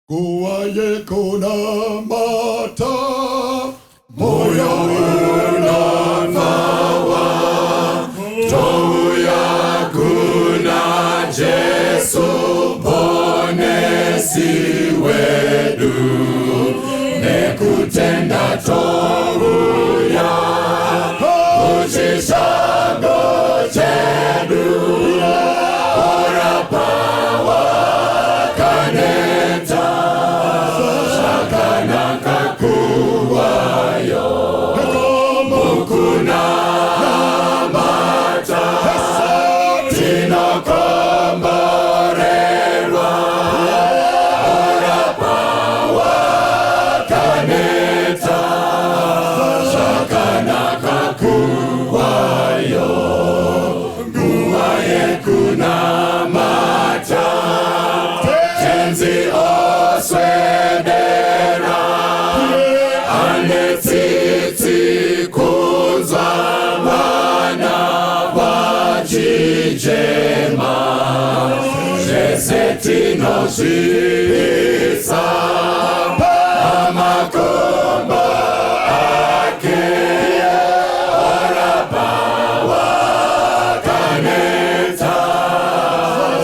Kuwaye kuna mata, moyo unanawa, tou ya kuna Jesu bonesi wedu, nekutenda tou ya ujishago chedu, ora pawa kaneta, shakana kakuwayo, mukuna mata, tino komborelwa, ora pawa kaneta, shakana kakuwayo, nguwaye kuna mata, tenzi oswedera, anetiti kunzwa wana wajijema, jesetino jisa, amakomba ake, ora bawa kaneta,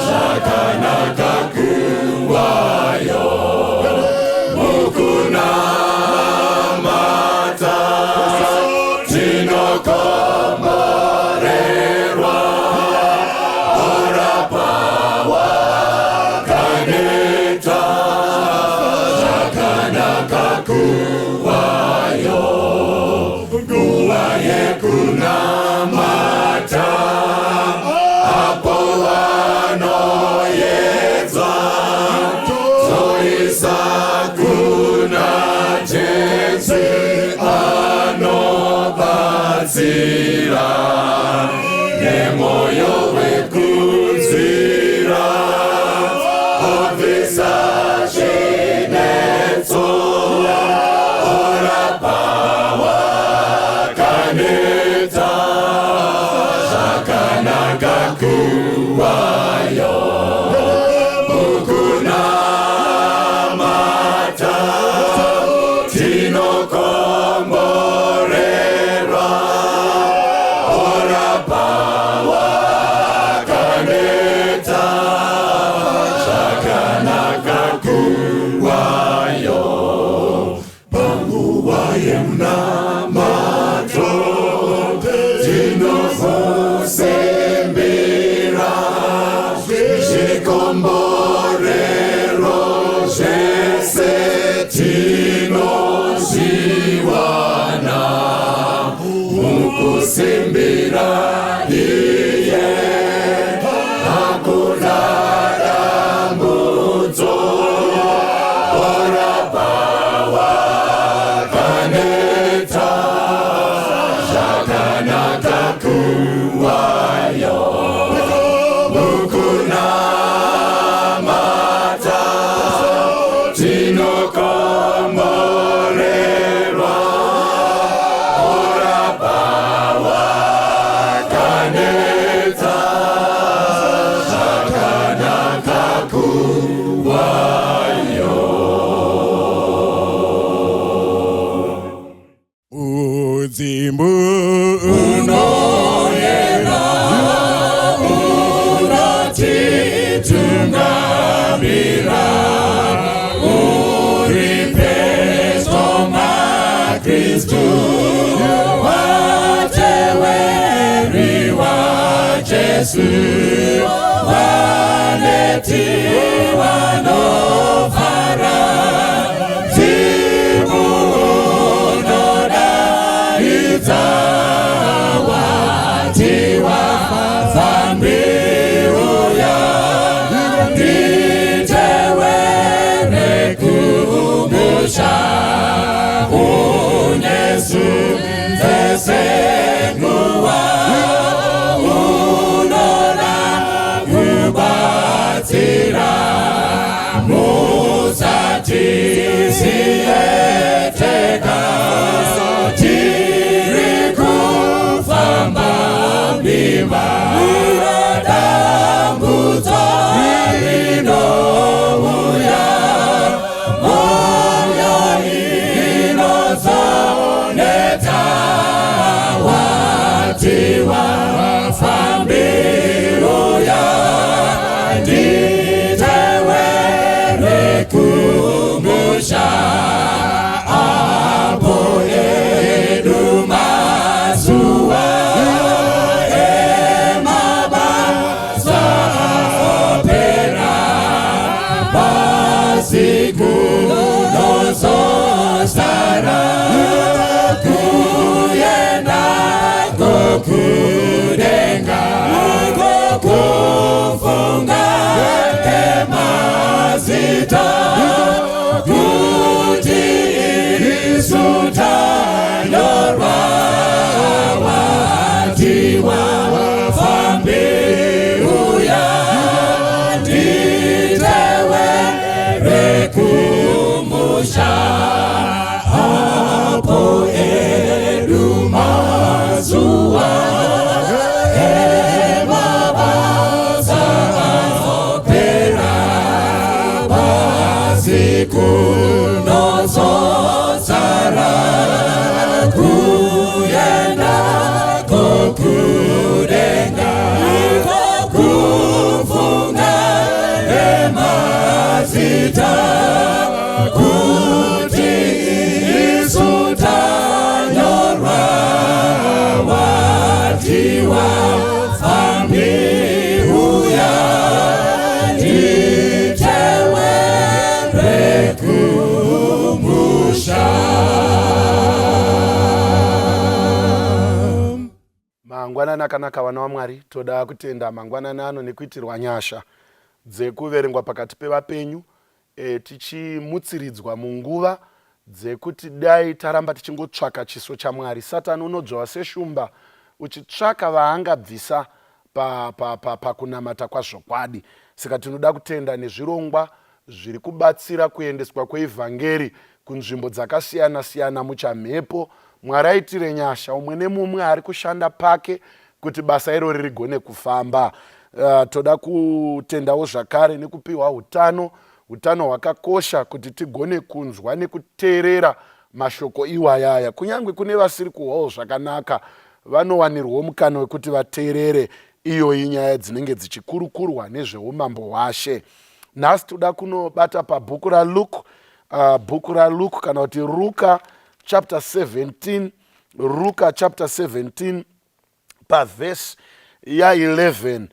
shakana kakuwayo, mukuna mata, tino komborelwa, ora pawa kaneta, shakana kakuwayo, nguwaye kuna mata, apo wanoyedza, zoisa kuna Jesu anobatsira, nemoyo wekuzira, obvisa shinetso, ora pawa kaneta, shakana kakuwayo, mukuna mata, tino komborelwa, ora pawa kaneta, shakana kakuwayo, panguwaye mna mato, tino fusembira, shikomborelwa, jesetino ziwana, mukusimbira iye, hakunada mbuto, ora pawa kaneta, shakana kakuwayo, mukuna mata, tino komborelwa, ora pawa kaneta, shakana kakuwayo. uzimbu Unoyera, unatitungamira, uripesto makristu, wateweri wa Jesu, waneti wanofara, timu unoda itawatiwa fambiuya, ditewere kumbusha, unyesu tesenguwa, unona kubatira, rekumbusha hapo edu mazuwa emabasa opera basiku nozosara kuyenda kokudenga kokufunga emazita kuti isutanyorwa watiwa wafambi uya nditewe rekumusha hapo edu mazuwa emabasa opera basiku nozosara kuyenda kokudenga kokufunga emazita kuti isutanyorwa watiwa fambi uya nditewe rekumusha. Mangwanani akanaka vana vaMwari, toda kutenda mangwanani ano nekuitirwa nyasha dzekuverengwa pakati pevapenyu, tichimutsiridzwa munguva dzekuti dai taramba tichingotsvaka chiso chaMwari. Satani unodzva seshumba uchitsvaka vaangabvisa pakunamata kwazvokwadi. Saka tinoda kutenda nezvirongwa zviri kubatsira kuendeswa kweivhangeri kunzvimbo dzakasiyana siyana muchamhepo. Mwari aitire nyasha umwe nemumwe ari kushanda pake kuti basa irori rigone kufamba. Toda kutendawo zvakare nekupiwa utano hwakakosha kuti tigone kunzwa nekuteerera mashoko iwayaya. Kunyange kune vasiri kuhwawo zvakanaka, vanowanirwawo mukana wekuti vateerere iyoyi nyaya dzinenge dzichikurukurwa nezveumambo hwaShe. Nhasi toda kunobata pabhuku raLuke, kana kuti Ruka chapter 17, Ruka chapter 17 pavhesi ya11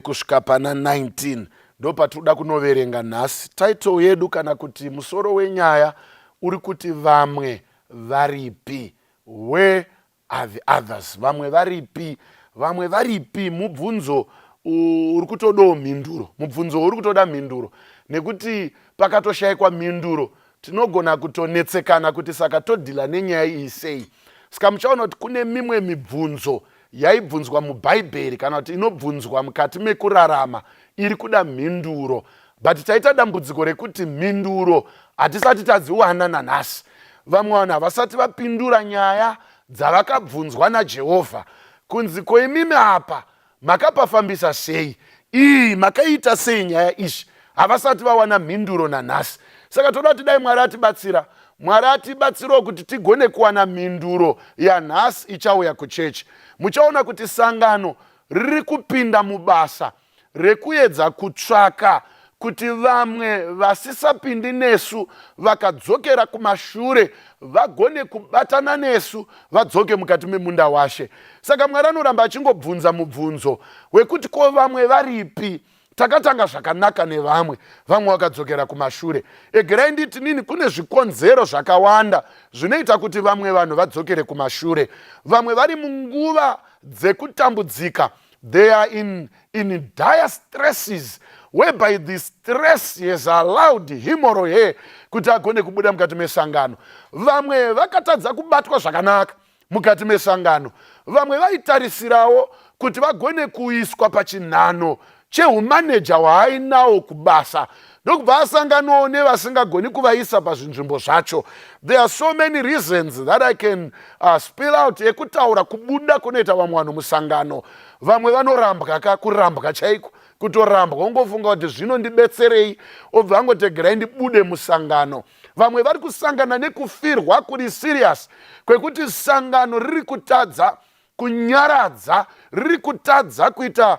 kusvika pana 19 ndo patinoda kunoverenga nhasi. Title yedu kana kuti musoro wenyaya uri kuti vamwe varipi, where are the others? Vamwe varipi? Vamwe varipi mubvunzo uri kutodawo mhinduro, mubvunzo uri kutoda mhinduro, nekuti pakatoshayikwa mhinduro tinogona kutonetsekana kuti saka todhila nenyaya iyi sei. Saka muchaona kuti kune mimwe mibvunzo yaibvunzwa mubhaibheri kana kuti inobvunzwa mukati mekurarama iri kuda mhinduro, but taita dambudziko rekuti mhinduro hatisati tadziwana nanhasi. Vamwe vanhu havasati vapindura nyaya dzavakabvunzwa naJehovha kunzi koimimi apa makapafambisa sei, iyi makaita sei nyaya izvi, havasati vawana mhinduro nanhasi. Saka toda kuti dai Mwari atibatsira, Mwari atibatsirawo kuti tigone kuwana mhinduro yanhasi ichauya kuchechi. Muchaona kuti sangano riri kupinda mubasa rekuedza kutsvaka kuti vamwe vasisapindi nesu vakadzokera kumashure vagone kubatana nesu vadzoke mukati memunda waShe. Saka Mwari anoramba achingobvunza mubvunzo wekuti ko vamwe varipi? Takatanga zvakanaka nevamwe, vamwe vakadzokera kumashure. Egerai nditi nini, kune zvikonzero zvakawanda zvinoita kuti vamwe vanhu vadzokere kumashure. Vamwe vari munguva dzekutambudzika, they are in dire stresses whereby the stress has allowed him or her kuti agone kubuda mukati mesangano. Vamwe vakatadza kubatwa zvakanaka mukati mesangano. Vamwe vaitarisirawo kuti vagone kuiswa pachinhano chehumaneja hwaainawo kubasa, ndokubva asanganawo nevasingagoni kuvaisa pazvinzvimbo zvacho. There are so many reasons that I can spill out ekutaura kubuda kunoita vamwe vanhu musangano. Vamwe vanorambwa kurambwa chaiko, kutorambwa ungofunga kuti zvinondibetserei, obva angotegerai ndibude musangano. Vamwe vari kusangana nekufirwa kuri serious kwekuti sangano riri kutadza kunyaradza, riri kutadza kuita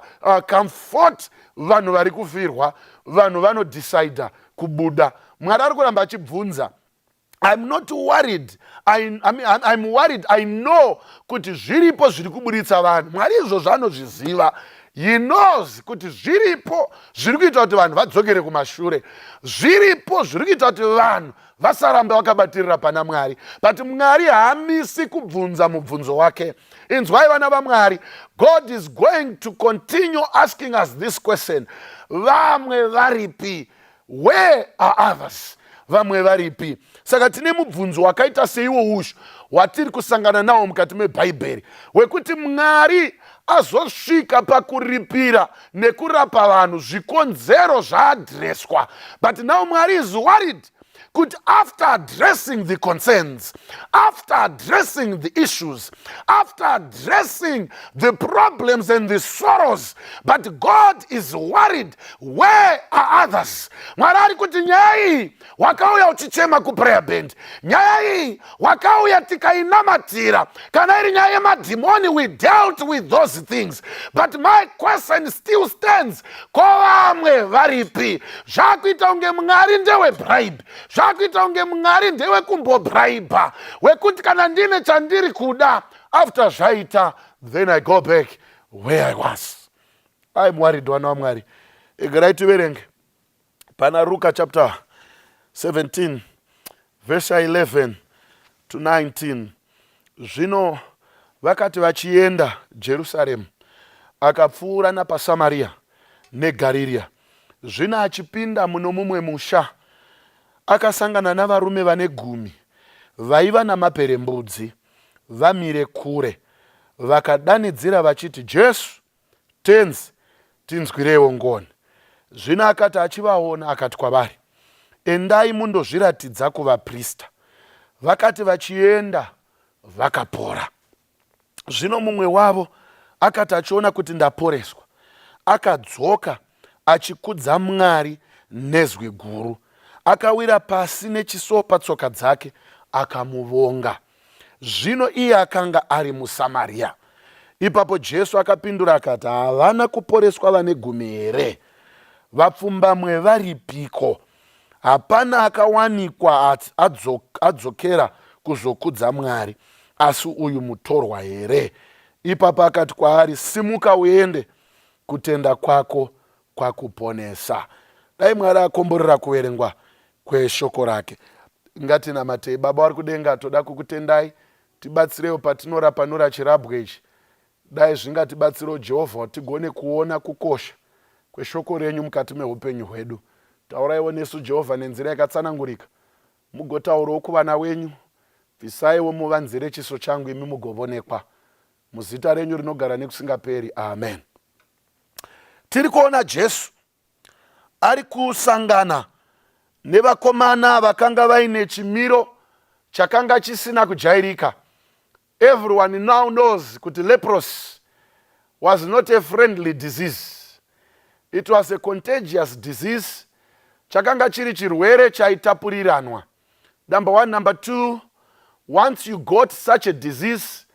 comfort vanhu vari kufirwa. Vanhu vanodecida kubuda. Mwari ari kuramba achibvunza. I'm not worried. I'm worried. I know kuti zviripo zviri kuburitsa vanhu. Mwari izvozvo anozviziva. He knows kuti zviripo zviri kuita kuti vanhu vadzokere kumashure. Zviripo zviri kuita kuti vanhu vasaramba vakabatirira pana Mwari. But Mwari haamisi kubvunza mubvunzo wake. Inzwai vana vaMwari. God is going to continue asking us this question. Vamwe varipi? Where are others? Vamwe varipi? Saka tine mubvunzo wakaita seiwo ushu watiri kusangana nawo mukati mebhaibheri wekuti Mwari azosvika pakuripira nekurapa vanhu zvikonzero zvaadreswa. But now Mwari is worried kuti after addressing the concerns, after addressing the issues, after addressing the problems and the sorrows, but God is worried, where are others? Mwari ari kuti nyaya iyi wakauya uchichema kuprayer band, nyaya iyi wakauya tikainamatira, kana iri nyaya yemadhimoni, we dealt with those things. But my question still stands, ko vamwe varipi? Zvakuita unge Mwari ndewe bribe, zvakuita unge Mwari ndewe kumbobraiba, wekuti kana ndine chandiri kuda, after zvaita, then I go back where I was. I'm worried, vana vaMwari. Egarai tiverenge pana Luka chapter 17 verse 11 to 19. Zvino vakati vachienda Jerusalemu, akapfuura napaSamaria neGarirea. Zvino achipinda muno mumwe musha, akasangana navarume vane 10 vaiva namaperembudzi vamire kure. Vakadanidzira vachiti, Jesu, tenzi, tinzwirewo ngoni. Zvino akati achivaona akati kwavari, endai mundozviratidza kuvaprista. Vakati vachienda vakapora. Zvino mumwe wavo akati achiona kuti ndaporeswa, akadzoka achikudza Mwari nezwi guru. Akawira pasi nechiso patsoka dzake akamuvonga. Zvino iye akanga ari muSamaria. Ipapo Jesu akapindura akati, havana kuporeswa vane 10 here? Vapfumbamwe varipiko? Hapana akawanikwa adzokera kuzokudza Mwari, asi uyu mutorwa here? Ipapo akati kwaari, simuka uende, kutenda kwako kwakuponesa. Dai Mwari akomborera kuverengwa kweshoko rake. Ngatinamatei. Baba vari kudenga, toda kukutendai, tibatsirewo patinorapa chirabwe ichi. Dai zvingatibatsirewo Jehovha, tigone kuona kukosha kweshoko renyu mukati meupenyu hwedu. Tauraiwo nesu Jehovha nenzira yakatsanangurika. Mugotaurawo kuvana wenyu, bvisaiwo muvanzire chiso changu, imi mugovonekwa. Muzita renyu rinogara nekusingaperi. Amen. Tiri kuona Jesu ari kusangana nevakomana vakanga vaine chimiro chakanga chisina kujairika. Everyone now knows kuti leprosy was not a friendly disease. It was a contagious disease. Chakanga chiri chirwere chaitapuriranwa. Number 1. Number 2, once you got such a disease,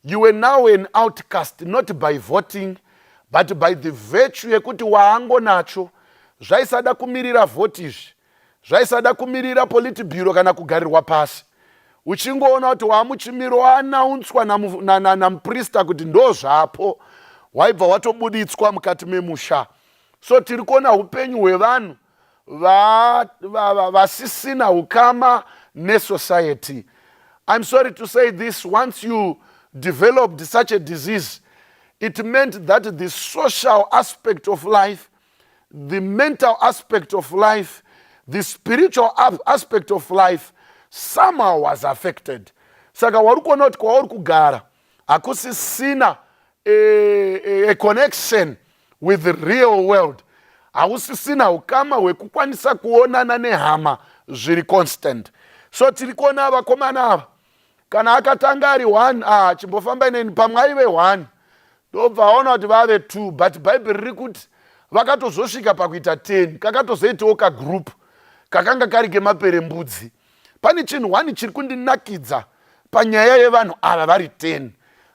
you were now an outcast, not by voting, but by the virtue yekuti waango nacho. Zvaisada kumirira votizvi, zvaisada kumirira politburo kana kugarirwa pasi. Uchingoona kuti wamuchimiro waanaunswa namuprista kuti ndo zvapo, waibva watobuditswa mukati memusha. So tiri kuona upenyu hwevanhu vasisina ukama nesociety. I'm sorry to say this, once you developed such a disease, it meant that the social aspect of life, the mental aspect of life, the spiritual aspect of life somehow was affected. Saka wari kuona kuti kwauri kugara hakusisina a connection with the real world. Hausisina ukama hwekukwanisa kuonana nehama zviri constant. So tiri kuona vakomana ava, kana akatanga ari 1, chimbofamba ineni pamwe aive 1, ndobva aona kuti vave 2, but Bible riri kuti vakatozosvika pakuita 10, kakatozoitawo kagroup kakanga kari kemaperembudzi. Pane chinhu 1 chiri kundinakidza panyaya yevanhu ava vari 10.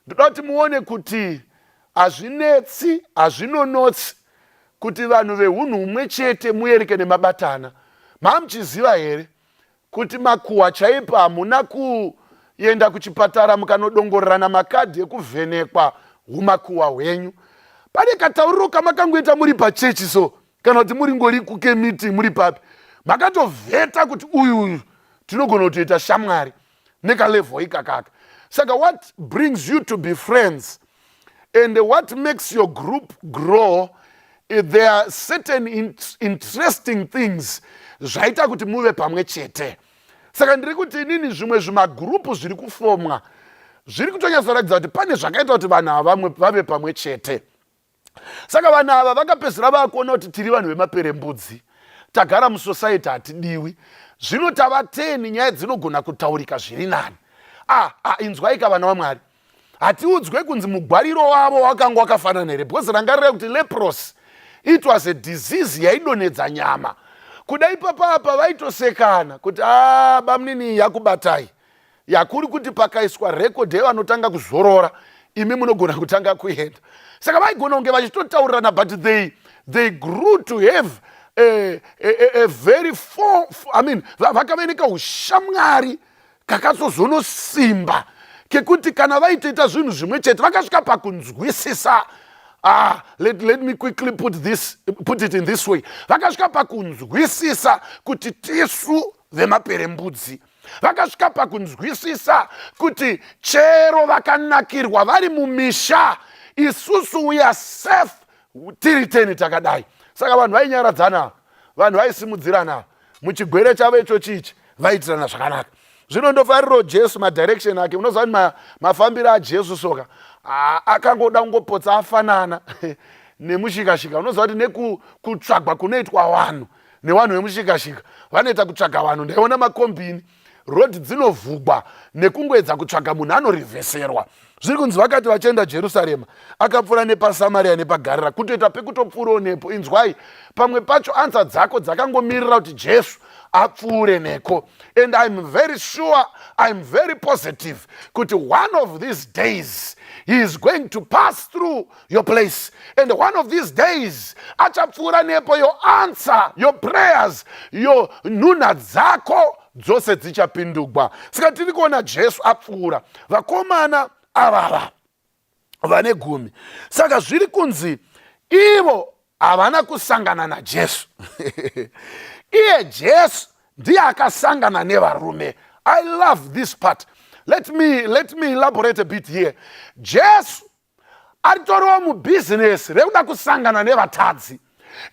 Ndoda kuti muone kuti hazvinetsi, hazvinonotsi kuti vanhu veunhu humwe chete muyereke nemabatana. Mamuchiziva here kuti makuhwa chaipa hamuna kuenda kuchipatara mukanodongorerana makadhi ekuvhenekwa umakuhwa hwenyu. Pane katauriro kamakangoita muri pachechi so kana kuti muri ngori kuke meeting muri papi makatovheta kuti uyu tinogona kutoita shamwari nekalevho ikakaka. Saka what brings you to be friends and what makes your group grow, there are certain interesting things zvaita kuti muve pamwe chete. Saka ndiri kuti inini zvimwe zvimagrupu zviri kufomwa zviri kutonyatsoratidza kuti pane zvakaita kuti vanhu ava vave pamwe chete. Saka vanhu ava vakapedzisira vakuona kuti tiri vanhu vemaperembudzi, tagara musociety hatidiwi, zvino tava 10 nyaya dzinogona kutaurika zviri nani. Inzwaika vana vaMwari, hatiudzwe kunzi mugwariro wavo wakanga wakafanana here, because rangarira kuti leprosy it was a disease yaidonedza nyama. Kudai papapa vaitosekana kuti bamunini yakubatai, yakuri kuti pakaiswa rekodhi yevanotanga kuzorora imi munogona kutanga kuenda. Saka vaigona kunge vachitotaurirana, but they grew to have a very vakaveneka ushamwari kakatsozonosimba kekuti kana vaitoita zvinhu zvimwe chete vakasvika pakunzwisisa. Let me quickly put it in this way. Vakasvika pakunzwisisa kuti tisu vemaperembudzi, vakasvika pakunzwisisa kuti chero vakanakirwa vari mumisha, isusu we are safe tiri 10 takadai. Saka vanhu vainyaradzana, vanhu vaisimudzirana muchigwere chavo icho chichi, vaitirana zvakanaka. Zvino ndofariro Jesu madirection ake, unoziva kuti mafambiro aJesu soka akangoda kungopotsa afanana nemushikashika. Unoziva kuti nekutsvagwa kunoitwa vanhu nevanhu vemushikashika vanoita kutsvaga vanhu. Ndaiona makombini rodi dzinovhugwa nekungoedza kutsvaga munhu anorivheserwa. Zviri kunzi vakati vachienda Jerusarema akapfuura nepaSamaria nepaGarira kutoita pekutopfuurawo nepo. Inzwai, pamwe pacho anza dzako dzakangomirira kuti Jesu apfuure neko. And I'm very sure, I'm very positive kuti one of these days he is going to pass through your place, and one of these days achapfuura nepo. Your answer, your prayers, your nhunha dzako dzose dzichapindurwa. Saka tiri kuona Jesu apfuura, vakomana avava vane 10. Saka zviri kunzi ivo havana kusangana naJesu. Iye Jesu ndiye akasangana nevarume. I love this part. Let me elaborate a bit here. Jesu aritoriwo mubusiness rekuda kusangana nevatadzi.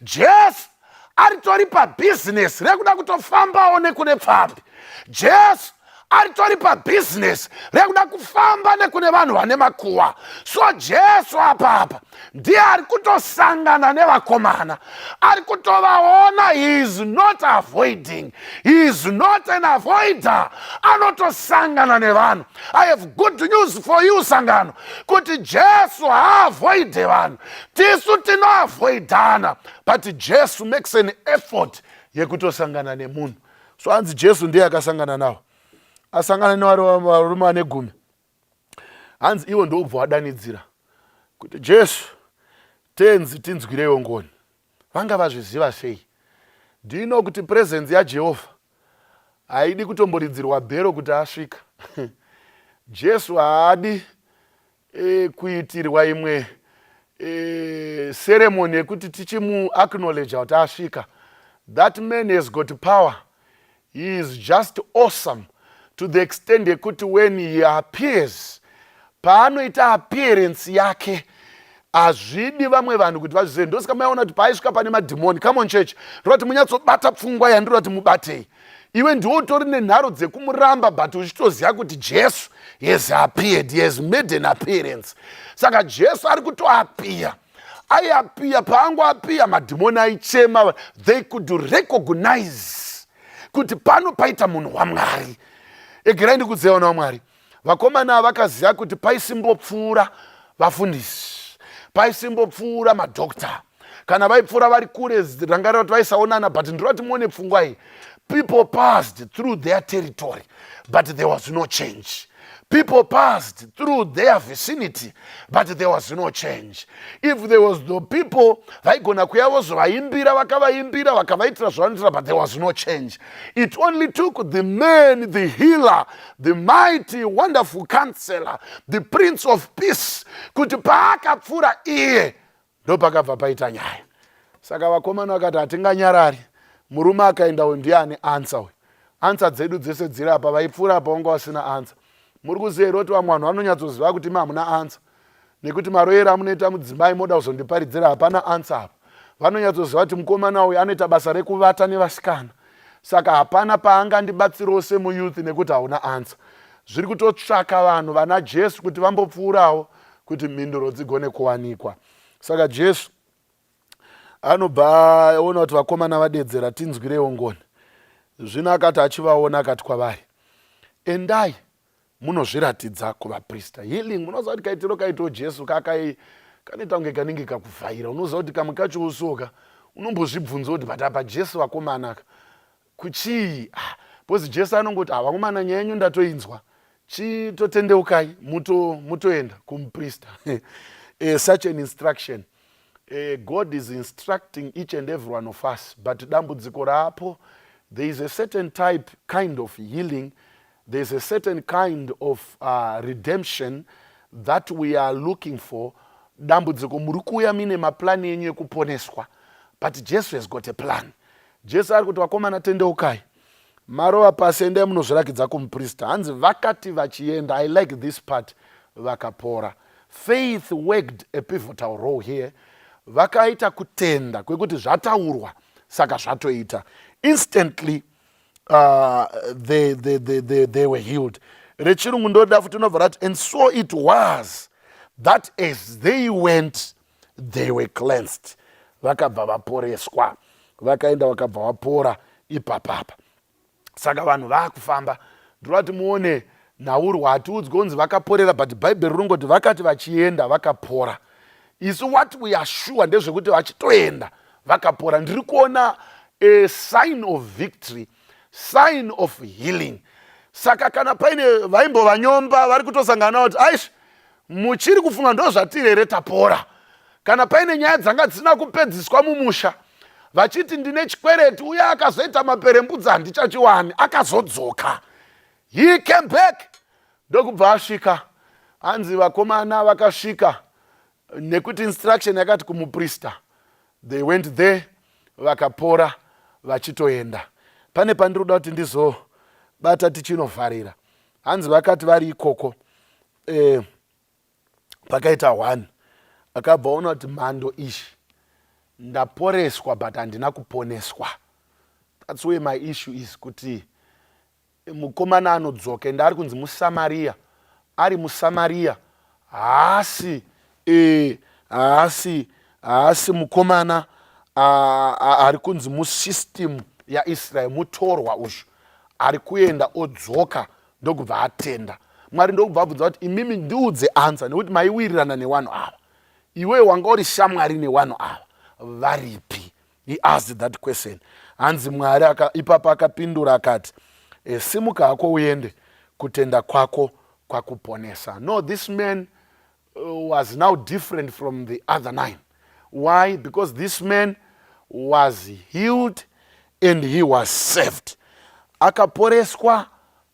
Jesu aritori pabusiness rekuda kutofambawo nekune pfambi. Jesu aritori pabusiness rekuda kufamba nekune vanhu vane makuhwa. So Jesu apapa ndiye ari kutosangana nevakomana, ari kutovaona. He is not avoiding, he is not an avoider. Anotosangana nevanhu. I have good news for you sangano, kuti Jesu haavoide vanhu, tisu tinoavoidana, but Jesu makes an effort yekutosangana nemunhu. So hanzi Jesu ndiye akasangana nawo, asangana nevarume vane 10. Hanzi ivo ndobva vadanidzira kuti Jesu, tenzi tinzwireiwo ngoni. Vanga vazviziva sei? Ndino kuti presence yaJehovha haidi kutomboridzirwa bhero kuti asvika. Jesu haadi kuitirwa imwe ceremony yekuti tichimuacknowledge kuti asvika. That man has got power. He is just awesome to the extent yekuti when he appears, paanoita appearance yake, hazvidi vamwe vanhu kuti vazvizive. Ndosaka maona kuti paisvika pane madhimoni. Come on church, ndoti munyatsobata pfungwa yandiri kuti mubatei. Iwe ndiwo utori nenharo dzekumuramba, but uchitoziva kuti Jesu has appeared, he has made an appearance. Saka Jesu ari kutoapia. Aiapia, paangoapia madhimoni aichema. They could recognize kuti pano paita munhu waMwari. Egerai ndikudziva vana vaMwari, vakomana vakaziva kuti paisimbopfuura vafundisi, paisimbopfuura madhokta, kana vaipfuura vari kure rangarira kuti vaisaonana. But ndiroti muone pfungwa iyi, people passed through their territory but there was no change. People passed through their vicinity, but there was no change. If there was the people, vaigona kuuya vozovaimbira vakavaimbira vakavaitira zvavanoitira, but there was no change. It only took the man, the healer, the mighty, wonderful counselor, the Prince of Peace, kuti paakapfuura iye ndopakabva paita nyaya. Saka vakomana vakati hatinganyarari. Murume akaendawo ndiye ane ansa uyu. Ansa dzedu dzese dziri apa, vaipfuura apa vanga vasina ansa. Muri kuziva here kuti vamwe vanhu vanonyatsoziva kuti hamuna ansa, nekuti maroyero amunoita mudzimai moda kuzondiparidzira hapana ansa apa. Vanonyatsoziva kuti mukomana uyu anoita basa rekuvata nevasikana, saka hapana paangandibatsirawo semuyuth nekuti hauna ansa. Zviri kutotsvaka vanhu vana Jesu kuti vambopfuurawo kuti mhinduro dzigone kuwanikwa. Saka Jesu anobva aona kuti vakomana vadedzera, tinzwirewo ngoni. Zvino akati achivaona akati kwavari, endai munozviratidza kuvaprista. Healing, munoziva kuti kaitiro kaitawo Jesu kanoita kunge kanenge kakuvhaira. Unoziva kuti kamwe kacho usoka unombozvibvunza kuti but apa Jesu vakomana aka kuchii? Because Jesu anongoti vakomana nyaya yenyu ndatoinzwa, chitotendeukai mutoenda kumuprista. Such an instruction. God is instructing each and every one of us, but dambudziko rapo, there is a certain kind of healing, there is a certain kind of redemption that we are looking for. Dambudziko muri kuuya mine maplani enyu ekuponeswa, but Jesus has got a plan. Jesu ari kuti vakomana tendeukai, marova pasi endai munozvirakidza kumuprista. Hanzi vakati vachienda, I like this part, vakapora. Faith worked a pivotal role here. Vakaita kutenda kwekuti zvataurwa saka zvatoita. Instantly they were healed. Rechirungu ndoda futi unobva rati, and so it was that as they went they were cleansed. Vakabva vaporeswa, vakaenda vakabva vapora ipapapa. Saka vanhu vaakufamba, ndorati muone nhaurwa hatiudzwi kunzi vakaporera, but bhaibheri rinongoti vakati vachienda vakapora. Isu what we are sure ndezvekuti vachitoenda vakapora. Ndiri kuona a sign of victory, sign of healing. Saka kana paine vaimbovanyomba vari kutosangana kuti aish, muchiri kufunga ndo zvatiri here tapora. Kana paine nyaya dzanga dzisina kupedziswa mumusha, vachiti ndine chikwereti, uye akazoita maperembudzi handichachiwani, akazodzoka. He came back. Ndokubva asvika. Hanzi vakomana vakasvika nekuti instruction yakati kumuprista. They went there, vakapora, vachitoenda. Pane pandiri kuda kuti ndizobata tichinovharira. Hanzi vakati vari ikoko, pakaita one akabva ona kuti mhando ishi ndaporeswa but handina kuponeswa. That's where my issue is, kuti mukomana anodzoka enda ari kunzi muSamaria. Ari muSamaria haasi mukomana ari kunzi musystem yaIsrael, mutorwa uzvo. Ari kuenda odzoka ndokubva atenda. Mwari ndokubva abvunza kuti imimi ndiudze ansa, nekuti maiwirirana nevanhu ava. Iwe wanga uri shamwari nevanhu ava, varipi? He asked that question. Hanzi Mwari ipapo akapindura akati, simuka hako uende, kutenda kwako kwakuponesa. No, this man was now different from the other 9. Why? Because this man was healed and he was saved. Akaporeswa,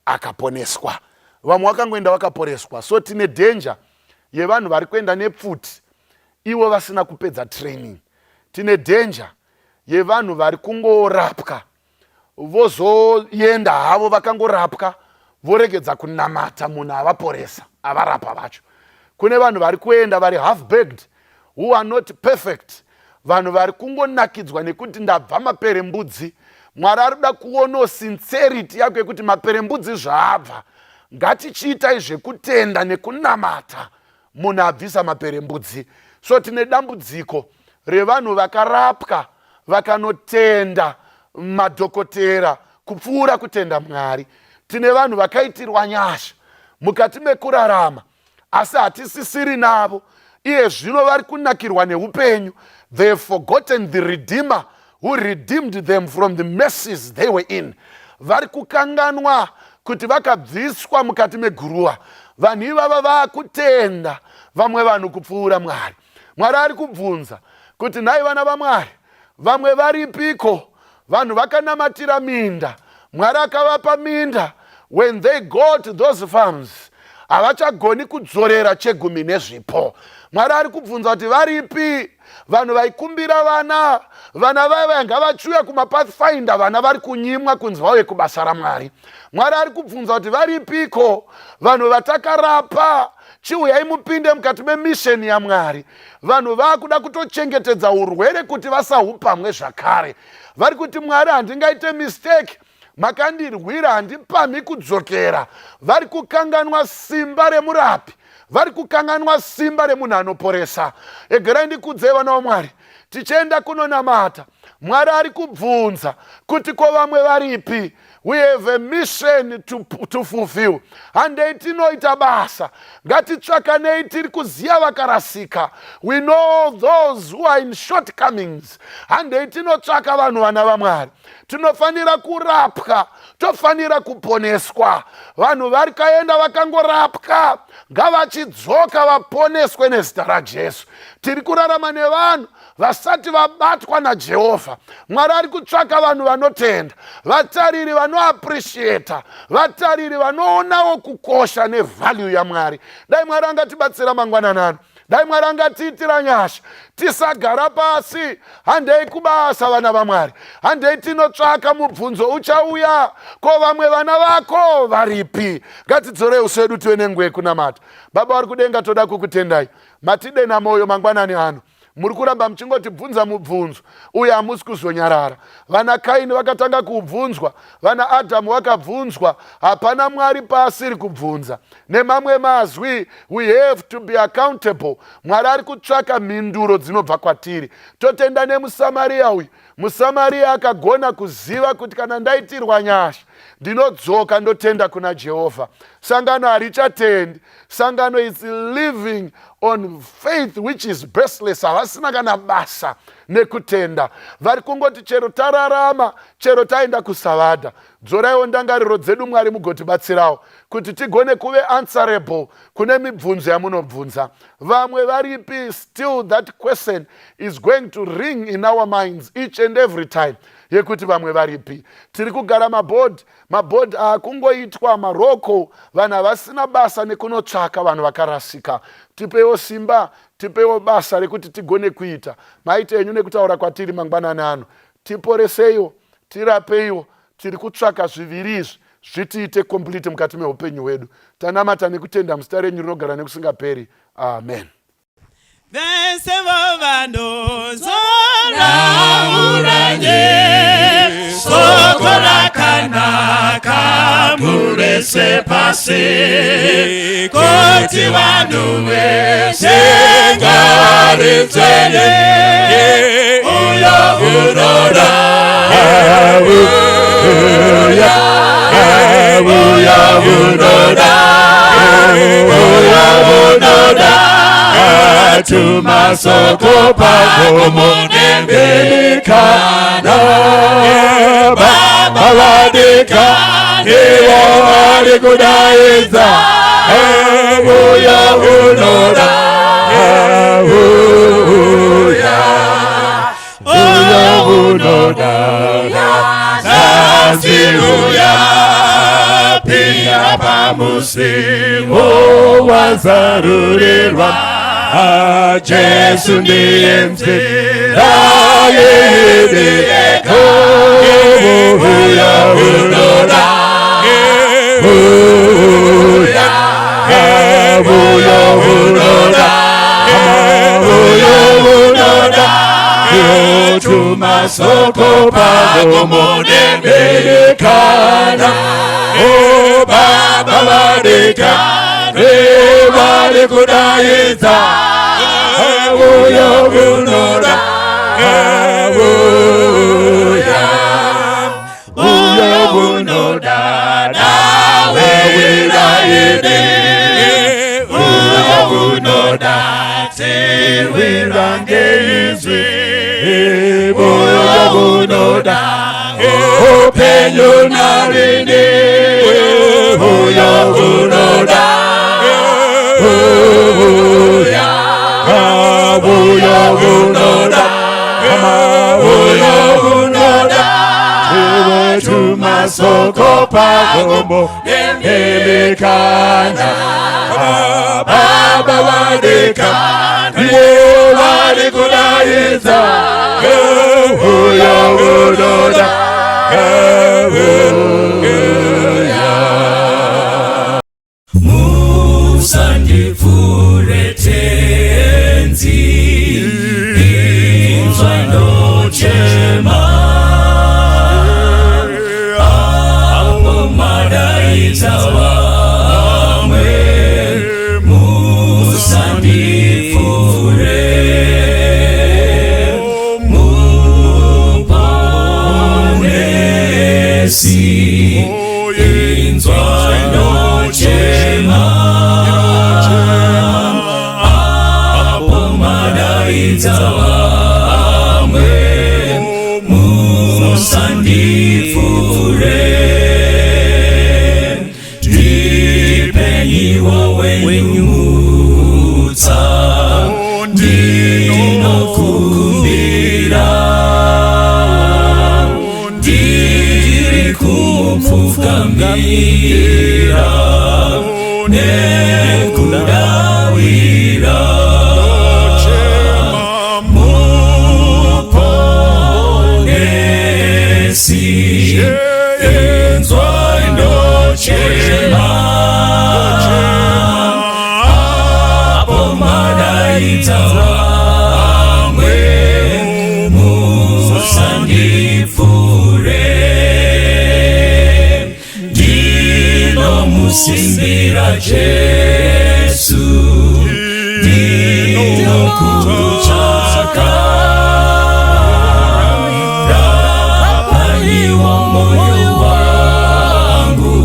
akaponeswa. Vamwe vakangoenda vakaporeswa. So tine danger yevanhu vari kuenda nepfuti ivo vasina kupedza training. Tine danger yevanhu vari kungorapwa vozoenda havo vakangorapwa voregedza kunamata munhu avaporesa avarapa vacho. Kune vanhu vari kuenda vari half baked, who are not perfect. Vanhu vari kungonakidzwa nekuti ndabva maperembudzi. Mwari ari kuda kuonawo sincerity yako yekuti maperembudzi zvaabva, ngatichiitai zvekutenda nekunamata munhu abvisa maperembudzi. So tine dambudziko revanhu vakarapwa vakanotenda madhokotera kupfuura kutenda Mwari. Tine vanhu vakaitirwa nyasha mukati mekurarama asi hatisisiri navo. Iye zvino vari kunakirwa neupenyu. They have forgotten the Redeemer who redeemed them from the messes they were in. Vari kukanganwa kuti vakabviswa mukati meguruva. vanhu ivava vakutenda vamwe vanhu kupfuura Mwari. Mwari ari kubvunza kuti nhai vana vaMwari, vamwe varipiko? Vanhu vakanamatira minda, Mwari akavapa minda. When they got those farms, havachagoni kudzorera chegumi nezvipo. Mwari ari kubvunza kuti varipi vanhu vaikumbira vana vaya ngavachiuya kumapathfinder, vana vari kunyimwa kunzi vauye kubasa raMwari. Mwari ari kubvunza kuti varipiko vanhu vatakarapa, chiuyai mupinde mukati memisheni yaMwari. Vanhu vakuda kutochengetedza urwere kuti vasahupamwe zvakare. Vari kuti Mwari, handingaite mistake, makandirwira, handipamhi kudzokera. Vari kukanganwa simba remurapi, vari kukanganwa simba remunhu anoporesa. Egerai ndikudzei vana vaMwari, tichienda kunonamata, Mwari ari kubvunza kuti ko vamwe varipi? We have a mission to fulfill. Handei tinoita basa, ngatitsvakanei tiri kuziva vakarasika. We know those who are in shortcomings. Handei tinotsvaka vanhu vana vaMwari. Tinofanira kurapwa, tofanira kuponeswa. Vanhu vari kaenda vakangorapwa, ngavachidzoka vaponeswe nezita raJesu. Tiri kurarama nevanhu vasati vabatwa naJehovha. Mwari ari kutsvaka vanhu vanotenda, vatariri vanoappreciata, vatariri vanoonawo kukosha nevalue yaMwari. Dai Mwari angatibatsira mangwananano, dai Mwari angatiitira nyasha, tisagara pasi. Handei kubasa vana vaMwari, handei tinotsvaka mubvunzo uchauya. Ko vamwe vana vako varipi? Ngatidzorei uso hwedu tive nenguva yekunamata. Baba vari kudenga, toda kukutendai, matide namoyo mangwanani ano. Muri kuramba muchingotibvunza mubvunzo uye hamusi kuzonyarara. Vana Kaini vakatanga kubvunzwa, vana Adhamu vakabvunzwa, hapana Mwari paasiri kubvunza. Nemamwe mazwi, we have to be accountable. Mwari ari kutsvaka mhinduro dzinobva kwatiri. Totenda nemuSamaria uyu. MuSamaria akagona kuziva kuti kana ndaitirwa nyasha, ndinodzoka ndotenda kuna Jehovha. Sangano harichatendi. Sangano is living on faith which is baseless. Havasina kana basa nekutenda. Vari kungoti chero tararama, chero taenda kusavada. Dzoraiwo ndangariro dzedu Mwari mugotibatsirawo kuti tigone kuve answerable kune mibvunzo yamunobvunza. Vamwe varipi? Still that question is going to ring in our minds each and every time. Yekuti vamwe varipi? Tiri kugara mabhodhi akungoitwa maroko, vanhu havasina basa nekunotsvaka vanhu vakarasika. Tipewo simba, tipewo basa rekuti tigone kuita. Maite enyu nekutaura kwatiri mangwanani ano. Tiporeseiwo, tirapeiwo, tiri kutsvaka zviviri izvi zvitiite complete mukati meupenyu hwedu. Tanamata nekutenda muzita renyu rinogara nekusingaperi. Amen. Vese vovandozo Rauranye sokora kanaka murese pase koti vanhu vese ngavaritsene uya unoda uya unoda tumasoko pako munembelikana Baba vadika iwo vari kudaidza uya unoda uya unoda nasi uya pia pamusiwo wazarurirwa Jesu ndiye nzira yedeka uya unoda tumasoko pako munembelikana Baba vadika vari kudaidza uya unoda uya unoda nawe wiraine uya unoda tewirangeizwi uya unoda upenyu narini uya unoda Pasoko pagombo nemekana Baba wadekana Ye wadekulayiza Uyo unoda Musandifuretenzi Inzwano chema Apo madaita Vamwe Musandifure Muponesi Inzwano chema Vamwe musandifure ndipenyiwo wenyutsa ndinokumbira ndiri kupfukamira nekudawira Inzwano chema Apo madaita Vamwe musandifure Ndino musimbira Jesu Ndino kuchaka moyo wangu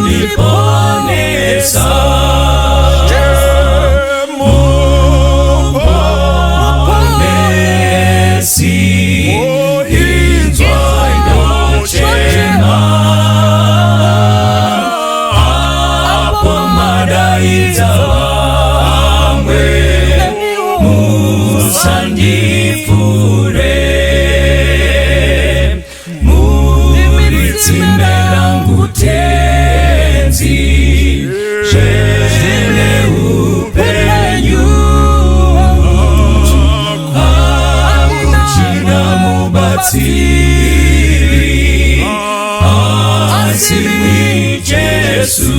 kuniponesa muponesi inzwano chema apo madaita Vamwe musandifure Zimelangu tenzi Jene upenyu Akuchina mubatiri Asimi Jesu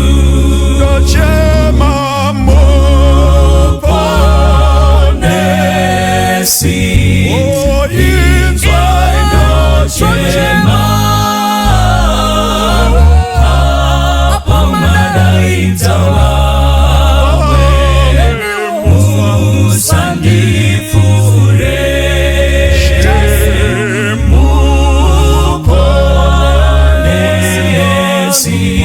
Chema muponesi Inzwano chema Musandifure muponesi